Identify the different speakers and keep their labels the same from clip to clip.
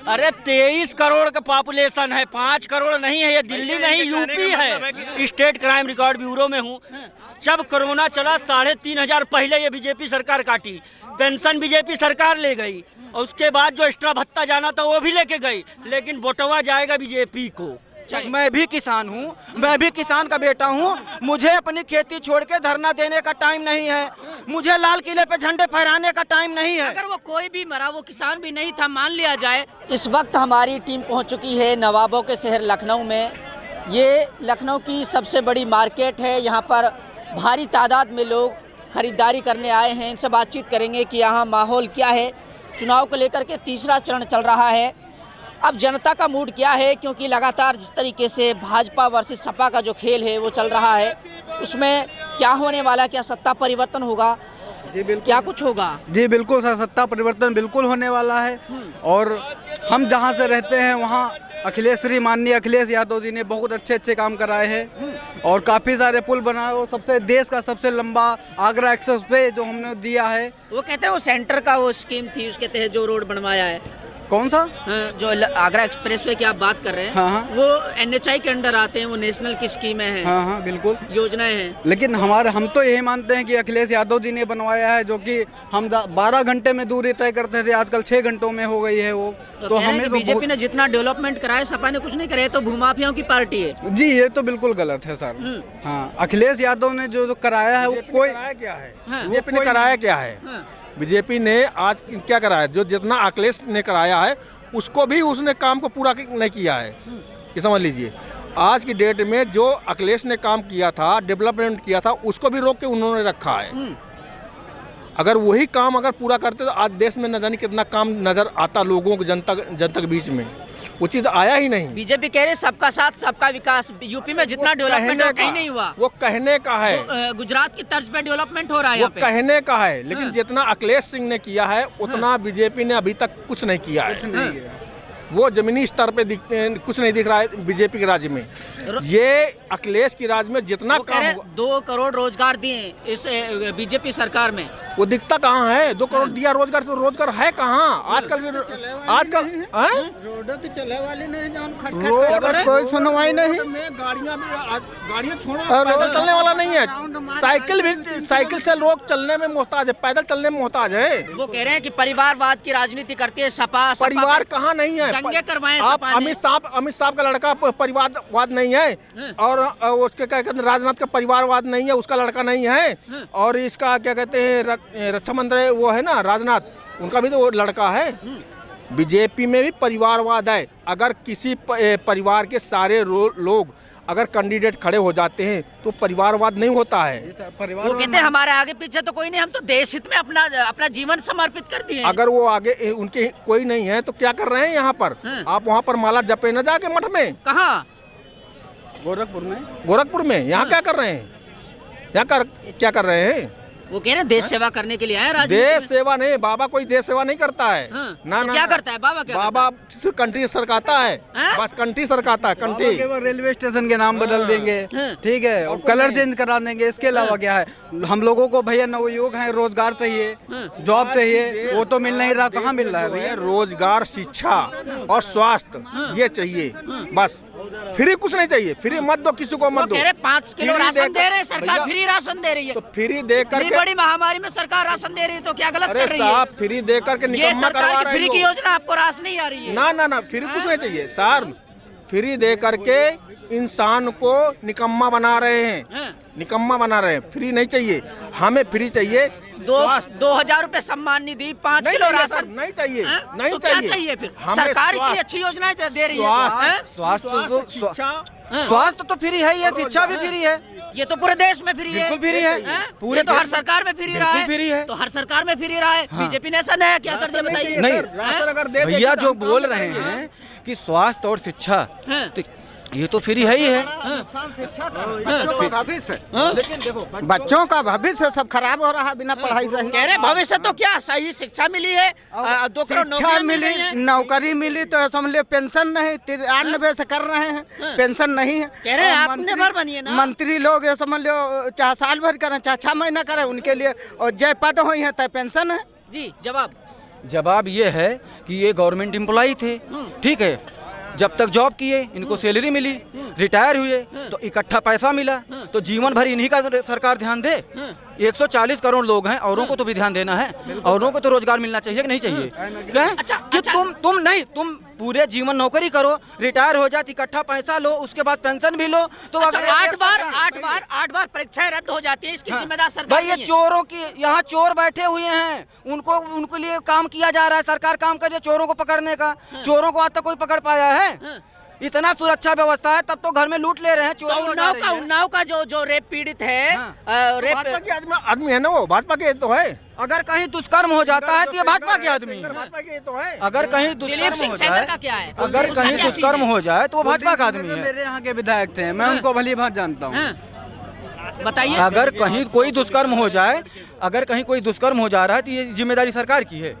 Speaker 1: अरे 23 करोड़ का पॉपुलेशन है, 5 करोड़ नहीं है। ये दिल्ली नहीं यूपी है। स्टेट क्राइम रिकॉर्ड ब्यूरो में हूँ। जब कोरोना चला 3,500 पहले ये बीजेपी सरकार काटी, पेंशन बीजेपी सरकार ले गई, और उसके बाद जो एक्स्ट्रा भत्ता जाना था वो भी लेके गई, लेकिन बटवा जाएगा बीजेपी को।
Speaker 2: मैं भी किसान हूँ, मैं भी किसान का बेटा हूँ। मुझे अपनी खेती छोड़ के धरना देने का टाइम नहीं है, मुझे लाल किले पे झंडे फहराने का टाइम नहीं है।
Speaker 3: अगर वो कोई भी मरा, वो किसान भी नहीं था, मान लिया जाए। इस वक्त हमारी टीम पहुंच चुकी है नवाबों के शहर लखनऊ में। ये लखनऊ की सबसे बड़ी मार्केट है। यहाँ पर भारी तादाद में लोग खरीदारी करने आए हैं। इनसे बातचीत करेंगे कि यहाँ माहौल क्या है। चुनाव को लेकर के तीसरा चरण चल रहा है। अब जनता का मूड क्या है, क्योंकि लगातार जिस तरीके से भाजपा वर्सेस सपा का जो खेल है वो चल रहा है, उसमें क्या होने वाला, क्या सत्ता परिवर्तन होगा,
Speaker 2: जी बिल्कुल,
Speaker 3: क्या कुछ होगा?
Speaker 2: जी बिल्कुल सर, सत्ता परिवर्तन बिल्कुल होने वाला है। और हम जहां से रहते हैं वहां माननीय अखिलेश यादव जी ने बहुत अच्छे काम कराए हैं और काफ़ी सारे पुल बनाए, और सबसे देश का सबसे लंबा आगरा एक्सप्रेस वे जो हमने दिया है।
Speaker 3: वो कहते हैं वो सेंटर का वो स्कीम थी, उसके तहत जो रोड बनवाया है।
Speaker 2: कौन सा?
Speaker 3: जो आगरा एक्सप्रेस वे की आप बात कर रहे हैं,
Speaker 2: हाँ।
Speaker 3: वो NHI के अंडर आते हैं, वो नेशनल की स्कीमें हैं।
Speaker 2: हाँ बिल्कुल,
Speaker 3: योजनाएं हैं।
Speaker 2: लेकिन हम तो यही मानते हैं कि अखिलेश यादव जी ने बनवाया है, जो कि हम 12 घंटे में दूरी तय करते थे, आजकल 6 घंटों में हो गई है वो।
Speaker 3: तो हमें बीजेपी ने जितना डेवलपमेंट कराया, सपा ने कुछ नहीं कराया, तो भूमाफियाओं की पार्टी है।
Speaker 2: जी ये तो बिल्कुल गलत है सर। हाँ, अखिलेश यादव ने जो कराया है वो कोई
Speaker 4: क्या है,
Speaker 2: बीजेपी ने कराया क्या है?
Speaker 4: बीजेपी ने आज क्या कराया? जो जितना अखिलेश ने कराया है उसको भी उसने काम को पूरा नहीं किया है। ये समझ लीजिए, आज की डेट में जो अखिलेश ने काम किया था, डेवलपमेंट किया था, उसको भी रोक के उन्होंने रखा है। अगर वही काम अगर पूरा करते तो आज देश में न जाने कितना काम नजर आता लोगों को, जनता के बीच में। वो चीज आया ही नहीं।
Speaker 3: बीजेपी कह रहे सबका साथ सबका विकास। यूपी में जितना डेवलपमेंट कहीं नहीं हुआ,
Speaker 4: वो कहने का है।
Speaker 3: गुजरात की तर्ज पे डेवलपमेंट हो रहा है,
Speaker 4: वो कहने का है, लेकिन जितना अखिलेश सिंह ने किया है उतना बीजेपी ने अभी तक कुछ नहीं किया है। वो जमीनी स्तर पे कुछ नहीं दिख रहा है बीजेपी के राज्य में। ये अखिलेश की राज्य में जितना काम हुआ,
Speaker 3: 2 करोड़ रोजगार दिए इस बीजेपी सरकार में,
Speaker 4: वो दिखता कहाँ है? 2 करोड़ दिया रोजगार, तो रोजगार है कहाँ आजकल?
Speaker 2: रोड तो चले वाले नहीं, रोड कोई सुनवाई नहीं,
Speaker 4: गाड़ियाँ छोड़ो, पैदल चलने वाला नहीं है। साइकिल से लोग चलने में मोहताज है, पैदल चलने में मोहताज है।
Speaker 3: वो कह रहे हैं कि परिवारवाद की राजनीति करती है सपा।
Speaker 4: परिवार कहाँ नहीं है?
Speaker 3: करवाएं
Speaker 4: आप अमित साहब का लड़का परिवारवाद नहीं है, और उसके क्या कहते हैं राजनाथ का परिवारवाद नहीं है, उसका लड़का नहीं है, और इसका क्या कहते हैं रक्षा मंत्री वो है ना राजनाथ, उनका भी तो वो लड़का है। बीजेपी में भी परिवारवाद है। अगर किसी परिवार के सारे लोग अगर कैंडिडेट खड़े हो जाते हैं तो परिवारवाद नहीं होता है।
Speaker 3: वो कहते हैं हमारे आगे पीछे तो कोई नहीं, हम तो देश हित में अपना जीवन समर्पित कर दिए।
Speaker 4: अगर वो आगे उनके कोई नहीं है तो क्या कर रहे हैं यहाँ पर? आप वहाँ पर माला जपे न जाके मठ में।
Speaker 3: कहाँ?
Speaker 4: गोरखपुर में। यहाँ क्या कर रहे हैं? यहाँ क्या कर रहे हैं?
Speaker 3: वो कह रहे हैं देश सेवा करने के लिए आए।
Speaker 4: देश सेवा नहीं, बाबा कोई देश सेवा नहीं करता है।
Speaker 3: ना क्या करता है बाबा?
Speaker 4: बाबा सिर्फ कंट्री सरकाता है, बस कंट्री सरकाता है। कंट्री
Speaker 2: केवल रेलवे स्टेशन के नाम बदल देंगे, ठीक है, और कलर चेंज करा देंगे, इसके अलावा क्या है? हम लोगों को भैया नवयुवक है, रोजगार चाहिए, जॉब चाहिए, वो तो मिल नहीं रहा। कहाँ मिल रहा है भैया?
Speaker 4: रोजगार, शिक्षा और स्वास्थ्य ये चाहिए बस। फ्री कुछ नहीं चाहिए, फ्री मत दो, किसी को मत दो।
Speaker 3: 5 किलो राशन दे रहे हैं सरकार, फ्री राशन दे रही है।
Speaker 4: तो फ्री दे करके
Speaker 3: बड़ी महामारी में सरकार राशन दे रही है, तो क्या गलत कर रही है?
Speaker 4: अरे साहब, फ्री दे करके निकम्मा करवा रहे हैं।
Speaker 3: फ्री की योजना आपको रास नहीं आ रही है?
Speaker 4: ना, फ्री कुछ नहीं चाहिए सर। फ्री दे करके इंसान को निकम्मा बना रहे हैं, निकम्मा बना रहे हैं। फ्री नहीं चाहिए, हमें फ्री चाहिए।
Speaker 3: 2000 रुपए सम्मान निधि, 5 किलो राशन
Speaker 4: नहीं चाहिए, नहीं
Speaker 3: तो
Speaker 4: चाहिए।
Speaker 3: क्या चाहिए फिर? सरकार इतनी अच्छी योजनाएं दे रही है।
Speaker 2: स्वास्थ्य तो फ्री है, ये शिक्षा भी फ्री है,
Speaker 3: ये तो पूरे देश में फ्री है।
Speaker 2: बिल्कुल फ्री है,
Speaker 3: पूरे तो हर सरकार में फ्री रहा है।
Speaker 2: फ्री है,
Speaker 3: तो हर सरकार में फ्री रहा है। बीजेपी ने ऐसा नया क्या कर दिया बताइए?
Speaker 2: नहीं, भैया जो बोल रहे हैं कि स्वास्थ्य और शिक्षा, तो ये तो फ्री है ही है।
Speaker 5: लेकिन देखो बच्चों का भविष्य सब खराब हो रहा है बिना पढ़ाई से।
Speaker 3: कह रहे भविष्य तो क्या, सही शिक्षा मिली है, 2 करोड़
Speaker 5: शिक्षा मिली, नौकरी मिली, तो समझ पेंशन नहीं, 93 से कर रहे हैं, पेंशन नहीं है।
Speaker 3: कह रहे आत्मनिर्भर बनिए ना।
Speaker 5: मंत्री लोग ये समझ लो चाहे साल भर करें चाहे 6 महीना करें, उनके लिए और जय पद हुई है तय पेंशन है।
Speaker 3: जी जवाब
Speaker 2: जवाब ये है कि ये गवर्नमेंट एम्प्लॉई थे, ठीक है, जब तक जॉब किए इनको सैलरी मिली, रिटायर हुए तो इकट्ठा पैसा मिला, तो जीवन भर इन्हीं का सरकार ध्यान दे। 140 करोड़ लोग हैं, औरों को तो भी ध्यान देना है, औरों को तो रोजगार मिलना चाहिए कि नहीं चाहिए? क्या है कि तुम पूरे जीवन नौकरी करो, रिटायर हो जाती, इकट्ठा पैसा लो, उसके बाद पेंशन भी लो, तो अगर
Speaker 3: 8 बार परीक्षाएं रद्द हो जाती है, इसकी जिम्मेदार सरकार
Speaker 2: भाई ये चोरों की, यहाँ चोर बैठे हुए हैं, उनके लिए काम किया जा रहा है, सरकार काम कर रही है चोरों को पकड़ने का। चोरों को आज तक कोई पकड़ पाया है? इतना सुरक्षा व्यवस्था है तब तो घर में लूट ले रहे हैं, चोरी हो जा रही है।
Speaker 3: उन्नाव का जो रेप पीड़ित है,
Speaker 4: भाजपा के आदमी है ना, वो भाजपा के तो है।
Speaker 2: अगर कहीं दुष्कर्म हो जाता है तो ये भाजपा के आदमी है।
Speaker 4: भाजपा के तो है।
Speaker 2: अगर कहीं
Speaker 3: दिलीप सिंह
Speaker 2: दुष्कर्म हो
Speaker 3: सेंगर
Speaker 2: जाए,
Speaker 3: का क्या है?
Speaker 2: अगर कहीं दुष्कर्म हो जाए तो वो भाजपा का आदमी है।
Speaker 5: मेरे यहाँ के विधायक थे, मैं उनको भली भांति जानता हूँ।
Speaker 3: बताइए।
Speaker 2: अगर कहीं कोई दुष्कर्म हो जाए, अगर कहीं कोई दुष्कर्म हो जा रहा है तो ये जिम्मेदारी सरकार की है।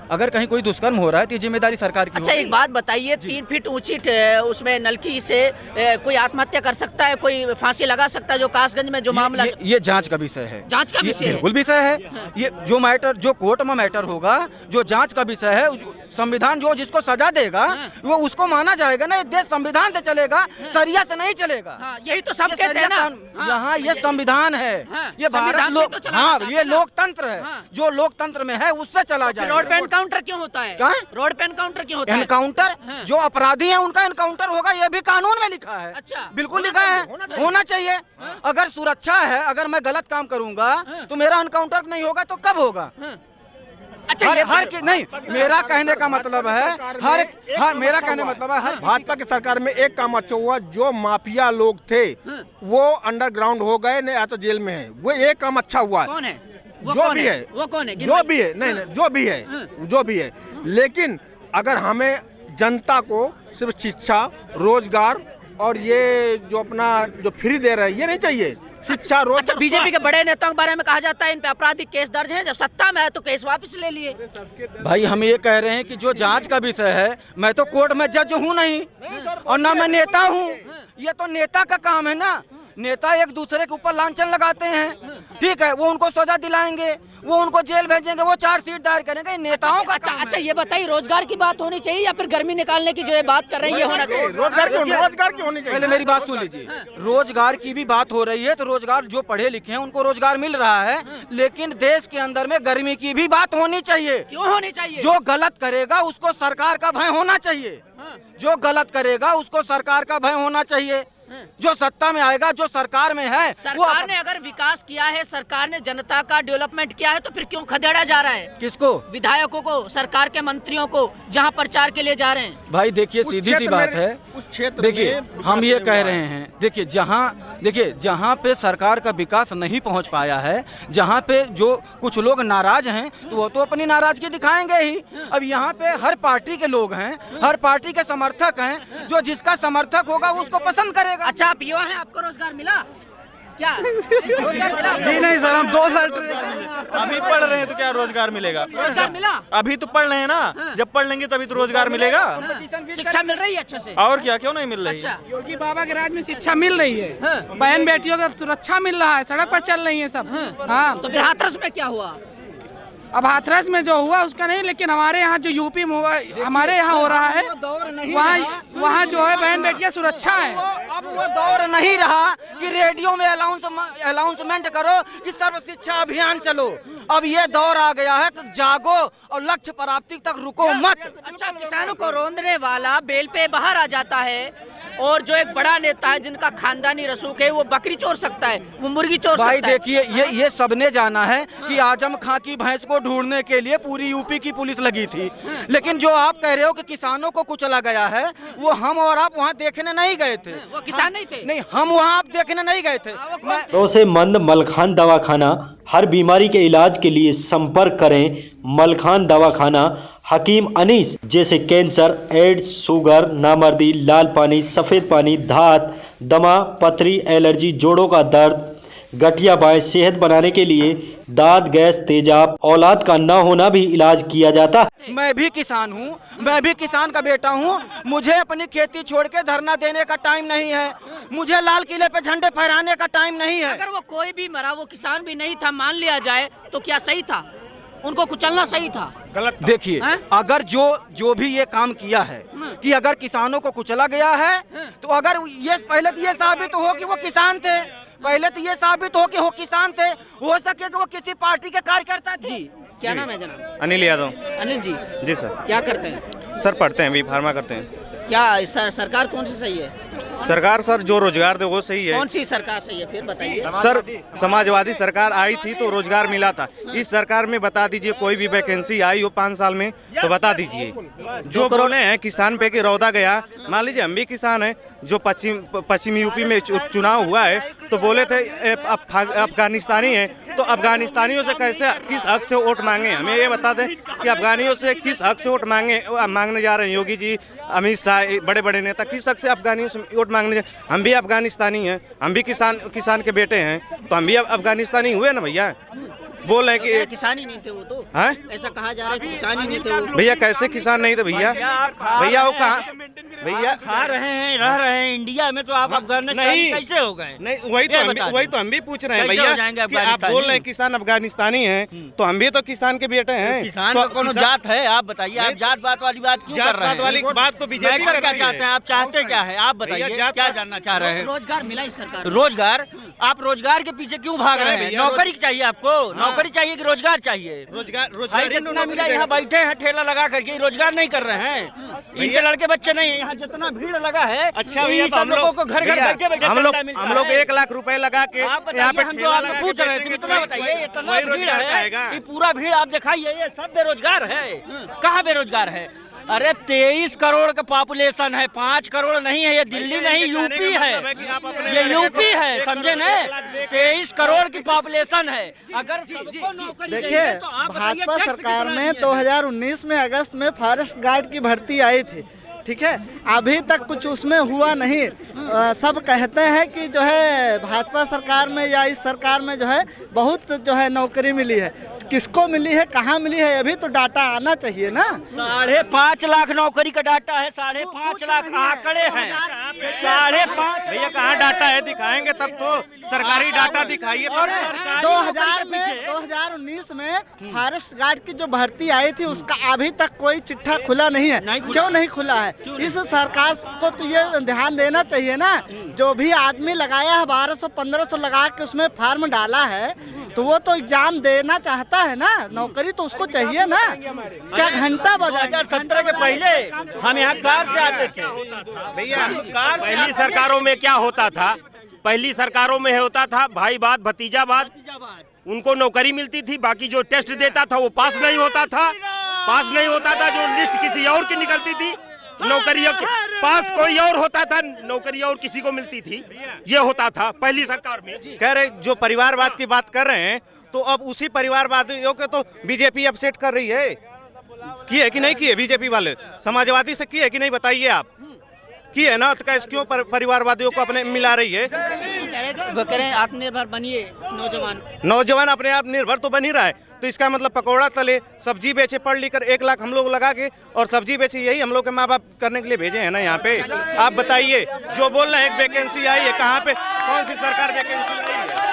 Speaker 2: अगर कहीं कोई दुष्कर्म हो रहा है तो ये जिम्मेदारी सरकार की।
Speaker 3: अच्छा, एक बात बताइए, 3 फीट ऊंची उसमें नलकी से कोई आत्महत्या कर सकता है, कोई फांसी लगा सकता है? जो कासगंज में जो मामला,
Speaker 2: ये जांच का विषय है।
Speaker 3: जांच का विषय है,
Speaker 2: बिल्कुल विषय है। ये जो कोर्ट में मैटर होगा, जो जांच का विषय है, संविधान जो जिसको सजा देगा वो उसको माना जाएगा ना। ये देश संविधान से चलेगा, सरिया से नहीं चलेगा।
Speaker 3: यही तो सब कहते हैं ना।
Speaker 2: यहाँ ये संविधान है, ये भारत ये लोकतंत्र है। जो लोकतंत्र में है उससे चला जाएगा।
Speaker 3: रोड पे एनकाउंटर क्यों होता है?
Speaker 2: क्या?
Speaker 3: रोड पे एनकाउंटर क्यों होता है?
Speaker 2: एनकाउंटर जो अपराधी है उनका एनकाउंटर होगा, ये भी कानून में लिखा है।
Speaker 3: अच्छा,
Speaker 2: बिल्कुल लिखा है, होना चाहिए। अगर सुरक्षा है, अगर मैं गलत काम करूंगा तो मेरा एनकाउंटर नहीं होगा तो कब होगा?
Speaker 3: अच्छा,
Speaker 2: नहीं, मेरा कहने का मतलब है मेरा कहने का मतलब है हर
Speaker 4: भाजपा की सरकार में एक काम अच्छा हुआ, जो माफिया लोग थे वो अंडरग्राउंड हो गए, नहीं या तो जेल में है। वो एक काम अच्छा हुआ।
Speaker 3: कौन है?
Speaker 4: जो भी है,
Speaker 3: वो कौन है?
Speaker 4: जो भी है, नहीं जो भी है, लेकिन अगर हमें जनता को सिर्फ शिक्षा, रोजगार और ये जो अपना जो फ्री दे रहे हैं ये नहीं चाहिए। शिक्षा, रोजगार।
Speaker 3: अच्छा, बीजेपी के बड़े नेताओं के बारे में कहा जाता है इन पे आपराधिक केस दर्ज है, जब सत्ता में है तो केस वापस ले लिए।
Speaker 2: भाई हम ये कह रहे हैं कि जो जांच का विषय है, मैं तो कोर्ट में जज हूँ नहीं और ना मैं नेता हूँ। ये तो नेता का काम है ना। नेता एक दूसरे के ऊपर लांछन लगाते हैं, ठीक है, वो उनको सजा दिलाएंगे, वो उनको जेल भेजेंगे, वो चार्जशीट दायर करेंगे, नेताओं का काम है।
Speaker 3: अच्छा, ये बताइए, रोजगार की बात होनी चाहिए या फिर गर्मी निकालने की जो ये बात कर रहे हैं ये होना चाहिए?
Speaker 4: रोजगार की होनी चाहिए।
Speaker 2: पहले मेरी बात सुन लीजिए। रोजगार की भी बात हो रही है तो रोजगार, जो पढ़े लिखे हैं उनको रोजगार मिल रहा है, लेकिन देश के अंदर में गर्मी की भी बात होनी चाहिए।
Speaker 3: क्यों होनी चाहिए?
Speaker 2: जो गलत करेगा उसको सरकार का भय होना चाहिए। जो गलत करेगा उसको सरकार का भय होना चाहिए। जो सत्ता में आएगा, जो सरकार में है,
Speaker 3: सरकार ने अगर विकास किया है, सरकार ने जनता का डेवलपमेंट किया है, तो फिर क्यों खदेड़ा जा रहा है?
Speaker 2: किसको?
Speaker 3: विधायकों को, सरकार के मंत्रियों को, जहां प्रचार के लिए जा रहे हैं।
Speaker 2: भाई देखिए, सीधी सी बात है। देखिए, हम ये कह रहे हैं, देखिए जहाँ पे सरकार का विकास नहीं पहुँच पाया है, जहाँ पे जो कुछ लोग नाराज हैं तो वो तो अपनी नाराजगी दिखाएंगे ही। अब यहाँ पे हर पार्टी के लोग हैं, हर पार्टी के समर्थक हैं, जो जिसका समर्थक होगा उसको पसंद करेगा।
Speaker 3: अच्छा, आप युवा हैं, आपको रोजगार मिला क्या? रोजगार मिला?
Speaker 2: जी नहीं सर, हम 2 साल
Speaker 6: अभी पढ़ रहे हैं तो क्या रोजगार मिलेगा?
Speaker 3: रोजगार मिला?
Speaker 6: अभी तो पढ़ रहे हैं ना, जब पढ़ लेंगे तभी तो रोजगार मिलेगा।
Speaker 3: शिक्षा मिल रही है अच्छे से?
Speaker 6: और क्या, क्यों नहीं मिल रही?
Speaker 3: अच्छा,
Speaker 7: योगी बाबा के राज में शिक्षा मिल रही है, बहन बेटियों को सुरक्षा मिल रहा है, सड़क पर चल रही है सब। हाँ,
Speaker 3: तो हाथरस में क्या हुआ?
Speaker 7: अब हाथरस में जो हुआ उसका नहीं, लेकिन हमारे यहाँ जो यूपी में हुआ, हमारे यहाँ हो रहा है, वहाँ जो है बहन बेटियाँ सुरक्षा है।
Speaker 2: अब वो दौर नहीं रहा कि रेडियो में अनाउंसमेंट करो कि सर्व शिक्षा अभियान चलो। अब ये दौर आ गया है कि जागो और लक्ष्य प्राप्ति तक रुको मत।
Speaker 3: अच्छा, किसानों को रौंदने वाला बेल पे बाहर आ जाता है, और जो एक बड़ा नेता है जिनका खानदानी रसूख है, वो बकरी चोर सकता है, वो मुर्गी चोर सकता है।
Speaker 2: भाई देखिए, ये सबने जाना है कि आजम खां की भैंस को ढूंढने के लिए पूरी यूपी की पुलिस लगी थी, लेकिन जो आप कह रहे हो कि किसानों को कुचला गया है, वो हम और आप वहाँ देखने नहीं गए थे।
Speaker 3: वो किसान नहीं थे?
Speaker 2: नहीं, हम वहाँ आप देखने नहीं गए थे।
Speaker 8: भरोसेमंद मलखान दवाखाना, हर बीमारी के इलाज के लिए संपर्क करें मलखान दवाखाना। हकीम अनीस, जैसे कैंसर, एड्स, शुगर, नामर्दी, लाल पानी, सफ़ेद पानी, धात, दमा, पथरी, एलर्जी, जोड़ों का दर्द, गठिया बाएं, सेहत बनाने के लिए दांत, गैस, तेजाब, औलाद का न होना भी इलाज किया जाता है।
Speaker 2: मैं भी किसान हूँ, मैं भी किसान का बेटा हूँ। मुझे अपनी खेती छोड़ के धरना देने का टाइम नहीं है, मुझे लाल किले पे झंडे फहराने का टाइम नहीं है।
Speaker 3: अगर वो कोई भी मरा, वो किसान भी नहीं था, मान लिया जाए, तो क्या सही था? उनको कुचलना सही था।
Speaker 5: देखिए,
Speaker 3: हैं?
Speaker 5: अगर जो भी ये काम किया है कि अगर किसानों को कुचला गया है, तो अगर ये पहले तो ये साबित हो कि वो किसान थे, पहले तो ये साबित हो कि वो किसान थे, हो सके कि वो किसी पार्टी के कार्यकर्ता थे।
Speaker 3: जी, क्या नाम है जनाब?
Speaker 6: अनिल यादव।
Speaker 3: अनिल जी,
Speaker 6: जी सर।
Speaker 3: क्या करते हैं?
Speaker 6: सर पढ़ते हैं, अभी फार्मा करते हैं।
Speaker 3: क्या सरकार कौन सी सही है?
Speaker 6: सरकार सर जो रोजगार दे वो सही है।
Speaker 3: कौन सी सरकार सही है, फिर बताइए।
Speaker 6: सर समाजवादी सरकार आई थी तो रोजगार मिला था। इस सरकार में बता दीजिए कोई भी वैकेंसी आई हो 5 साल में तो बता दीजिए। जो बोले हैं किसान पे कि रौदा गया, मान लीजिए हम भी किसान हैं। जो पश्चिम यूपी में चुनाव हुआ है तो बोले थे अफगानिस्तानी है, तो अफगानिस्तानियों से कैसे किस हक से वोट मांगे? हमें ये बता दें कि अफगानियों से किस हक से वोट मांगने जा रहे हैं योगी जी, अमित शाह, बड़े बड़े नेता किस हक से अफगानियों से वोट मांगने? हम भी अफगानिस्तानी हैं, हम भी किसान के बेटे हैं, तो हम भी अफगानिस्तानी हुए ना भैया। बोल रहे कि
Speaker 3: किसान ही नहीं थे वो, तो
Speaker 6: है
Speaker 3: ऐसा कहा जा रहा है कि किसान ही नहीं थे वो।
Speaker 6: भैया। कैसे किसान नहीं थे भैया? भैया वो कहाँ भैया
Speaker 1: खा रहे हैं, रह रहे हैं इंडिया में, तो आप अफगानिस्तानी कैसे हो गए?
Speaker 6: नहीं, वही तो हम भी पूछ रहे हैं
Speaker 1: कैसे हो
Speaker 6: भैया
Speaker 1: जाएंगे
Speaker 6: कि आप बोल रहे हैं किसान अफगानिस्तानी हैं, तो हम भी तो किसान के बेटे हैं।
Speaker 1: किसान का कौन जात है? आप बताइए, आप जात पात वाली बात क्यों कर रहे हैं?
Speaker 6: वाली बात तो बीजेपी
Speaker 1: क्या चाहते हैं? आप चाहते क्या है? आप बताइए, क्या जानना चाह रहे हैं?
Speaker 3: रोजगार मिला इस सरकार में।
Speaker 1: रोजगार? आप रोजगार के पीछे क्यों भाग रहे हैं? नौकरी चाहिए आपको? नौकरी चाहिए कि रोजगार चाहिए? भाई जितना मिला यहाँ बैठे हैं ठेला लगा करके, रोजगार नहीं कर रहे हैं। इनके लड़के बच्चे नहीं है यहाँ, जितना भीड़ लगा है।
Speaker 6: अच्छा
Speaker 1: भैया, सब लोगों को घर घर बैठे बैठे
Speaker 6: हम लोग 1 लाख रुपए लगा के
Speaker 1: यहाँ पे हम जो आपसे पूछ रहे हैं इतना बताइए, इतना भीड़ है, ये पूरा भीड़ आप दिखाइए, ये सब बेरोजगार है। कहाँ बेरोजगार है? अरे 23 करोड़ का पॉपुलेशन है, 5 करोड़ नहीं है, ये दिल्ली नहीं यूपी है, ये यूपी है, समझे न? 23 करोड़ की पॉपुलेशन है। अगर सबको नौकरी
Speaker 9: देखिए,
Speaker 1: तो आप बताइए,
Speaker 9: भाजपा
Speaker 1: टैक्स
Speaker 9: सरकार
Speaker 1: कितना
Speaker 9: में
Speaker 1: दिया?
Speaker 9: 2019 में अगस्त में फॉरेस्ट गार्ड की भर्ती आई थी, ठीक है। अभी तक कुछ उसमें हुआ नहीं। सब कहते हैं कि जो है भाजपा सरकार में या इस सरकार में जो है बहुत जो है नौकरी मिली है। किसको मिली है, कहाँ मिली है, अभी तो डाटा आना चाहिए ना।
Speaker 1: 5.5 लाख नौकरी का डाटा है, 5.5 लाख आंकड़े हैं। 5.5
Speaker 6: भैया कहाँ डाटा है? दिखाएंगे तब तो, सरकारी डाटा दिखाइए।
Speaker 9: 2019 में फॉरेस्ट गार्ड की जो भर्ती आई थी उसका अभी तक कोई चिट्ठा खुला नहीं है। क्यों नहीं खुला है? इस सरकार को तो ये ध्यान देना चाहिए ना। जो भी आदमी लगाया है 1200-1500 लगा के उसमें फॉर्म डाला है, तो वो तो एग्जाम देना चाहता है ना, नौकरी तो उसको चाहिए ना। क्या घंटा बजाएंगे?
Speaker 1: 2017 के पहले हम यहाँ कार से आते थे
Speaker 10: भैया। पहली सरकारों में क्या होता था? पहली सरकारों में होता था भाई बात भतीजा बात, उनको नौकरी मिलती थी, बाकी जो टेस्ट देता था वो पास नहीं होता था। जो लिस्ट किसी और की निकलती थी, नौकरी पास कोई और होता था, नौकरी और किसी को मिलती थी। ये होता था पहली सरकार में।
Speaker 6: कह रहे जो परिवारवाद की बात कर रहे हैं, तो अब उसी परिवारवादियों के तो बीजेपी अपसेट कर रही है। की है कि नहीं की है? बीजेपी वाले समाजवादी से की है कि नहीं बताइए आप? की है ना, तो कैसे क्यों परिवारवादियों को अपने मिला रही है?
Speaker 3: वो कह रहे हैं आत्मनिर्भर बनिए
Speaker 6: नौजवान अपने आप निर्भर तो बन ही रहा है, तो इसका मतलब पकौड़ा तले, सब्जी बेचे, पढ़ लिख कर 1 लाख हम लोग लगा के और सब्जी बेचे, यही हम लोग के माँ बाप करने के लिए भेजे हैं ना यहाँ पे। आप बताइए, जो बोल रहे हैं एक वैकेंसी आई है, कहाँ पे, कौन सी सरकार वैकेंसी आई है?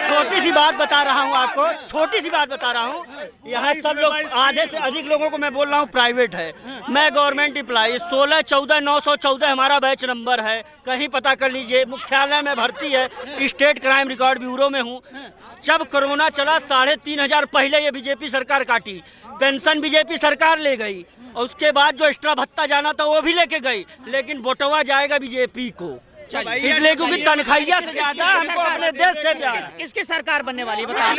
Speaker 1: छोटी सी बात बता रहा हूँ आपको, छोटी सी बात बता रहा हूँ। यहाँ सब लोग, आधे से अधिक लोगों को मैं बोल रहा हूँ प्राइवेट है, मैं गवर्नमेंट एम्प्लॉई। 16-14-914 हमारा बैच नंबर है, कहीं पता कर लीजिए। मुख्यालय में भर्ती है, स्टेट क्राइम रिकॉर्ड ब्यूरो में हूँ। जब कोरोना चला 3,500 पहले ये बीजेपी सरकार काटी, पेंशन बीजेपी सरकार ले गई, और उसके बाद जो एक्स्ट्रा भत्ता जाना था वो भी लेके गई, लेकिन बटवा जाएगा बीजेपी को, इसलिए क्योंकि तनख्वाहिया से ज्यादा हमको अपने देश से प्यार है।
Speaker 3: किसकी सरकार बनने वाली बताइए।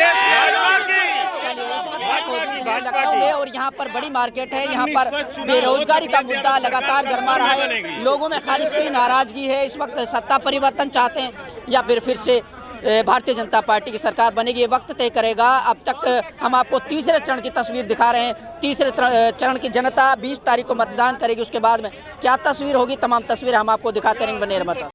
Speaker 3: चलिए, इस वक्त मौजूद है लखनऊ में और यहाँ पर बड़ी मार्केट है। यहाँ पर बेरोजगारी का मुद्दा लगातार गरमा रहा है, लोगों में खारिशी नाराजगी है। इस वक्त सत्ता परिवर्तन चाहते हैं या फिर से भारतीय जनता पार्टी की सरकार बनेगी, ये वक्त तय करेगा। अब तक हम आपको तीसरे चरण की तस्वीर दिखा रहे हैं। तीसरे चरण की जनता 20 तारीख को मतदान करेगी, उसके बाद में क्या तस्वीर होगी, तमाम तस्वीर हम आपको दिखाते रहेंगे। बने रहिए हमारे साथ।